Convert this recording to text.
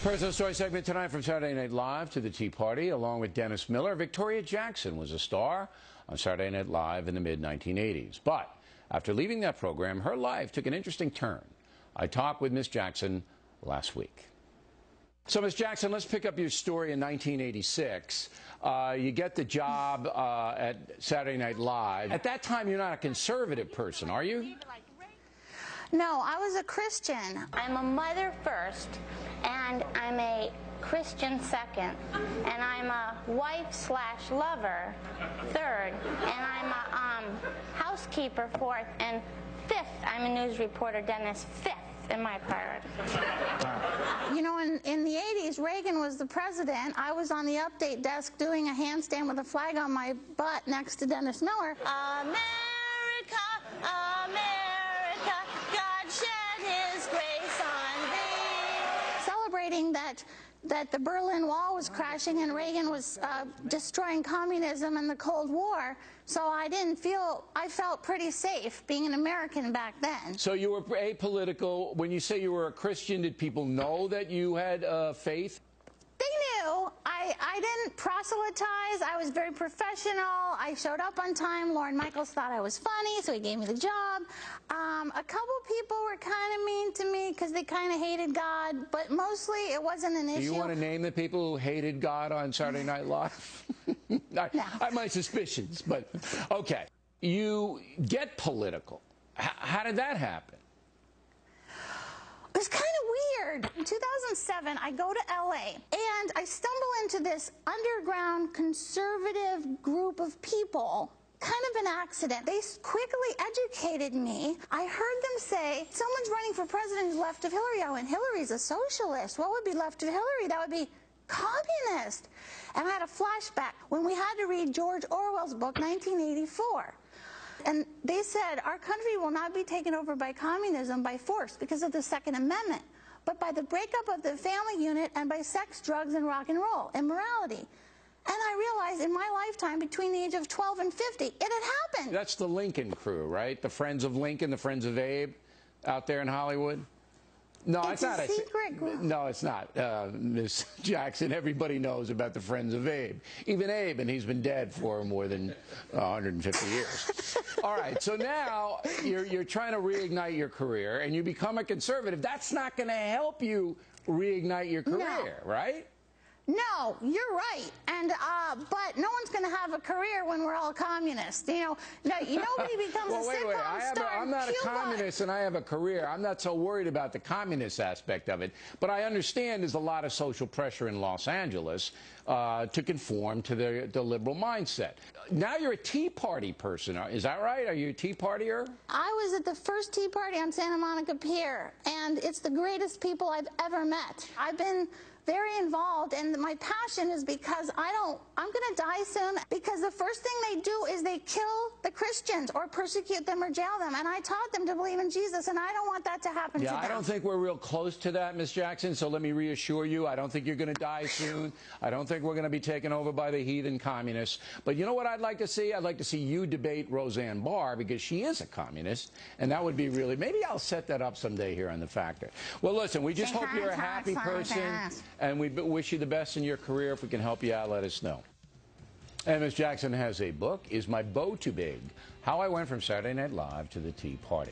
Personal story segment tonight from Saturday Night Live to the Tea Party. Along with Dennis Miller, Victoria Jackson was a star on Saturday Night Live in the mid-1980s. But after leaving that program, her life took an interesting turn. I talked with Miss Jackson last week. So, Miss Jackson, let's pick up your story in 1986. You get the job at Saturday Night Live. At that time, you're not a conservative person, are you? No, I was a Christian. I'm a mother first, and I'm a Christian second, and I'm a wife/lover third, and I'm a housekeeper fourth, and fifth, I'm a news reporter, Dennis, fifth in my priority. You know, in the 80s, Reagan was the president. I was on the update desk doing a handstand with a flag on my butt next to Dennis Miller. America, America, God shed his grace on thee. Celebrating that the Berlin Wall was crashing and Reagan was destroying communism and the Cold War. So I felt pretty safe being an American back then. So you were apolitical. When you say you were a Christian, did people know that you had faith? They knew. I didn't proselytize. I was very professional. I showed up on time. Lorne Michaels thought I was funny, so he gave me the job. A couple people were kind of mean to me because they kind of hated God, but mostly it wasn't an issue. Do you want to name the people who hated God on Saturday Night Live? I have my suspicions, but okay. You get political. How did that happen? It was kind of weird. In 2007, I go to LA, and I stumble into this underground conservative group of people. Kind of an accident. They quickly educated me. I heard them say, someone's running for president who's left of Hillary. Oh, and Hillary's a socialist. What would be left of Hillary? That would be communist. And I had a flashback when we had to read George Orwell's book, 1984. And they said, our country will not be taken over by communism by force because of the Second Amendment, but by the breakup of the family unit and by sex, drugs, and rock and roll, immorality. And I realized in my lifetime, between the age of 12 and 50, it had happened. That's the Lincoln crew, right? The Friends of Lincoln, the Friends of Abe out there in Hollywood? No, it's not a secret group. No, it's not, Miss Jackson. Everybody knows about the Friends of Abe. Even Abe, and he's been dead for more than 150 years. All right, so now you're trying to reignite your career, and you become a conservative. That's not going to help you reignite your career, right? No, you're right, and but no one's going to have a career when we're all communists. You know, nobody becomes well, a wait, sitcom star. I'm not in a communist, and I have a career. I'm not so worried about the communist aspect of it, but I understand there's a lot of social pressure in Los Angeles to conform to the liberal mindset. Now you're a Tea Party person, is that right? Are you a Tea Partier? I was at the first Tea Party on Santa Monica Pier, and it's the greatest people I've ever met. I've been very involved, and my passion is because I'm going to die soon, because the first thing they do is they kill the Christians or persecute them or jail them, and I taught them to believe in Jesus, and I don't want that to happen to them. I don't think we're real close to that, Miss Jackson, so let me reassure you, I don't think you're going to die soon. I don't think we're going to be taken over by the heathen communists. But you know what I'd like to see? I'd like to see you debate Roseanne Barr, because she is a communist, and that would be really, maybe I'll set that up someday here on The Factor. Well, listen, we just hope you're a happy person. And we wish you the best in your career. If we can help you out, let us know. And Miss Jackson has a book, Is My Bow Too Big? How I Went from Saturday Night Live to the Tea Party.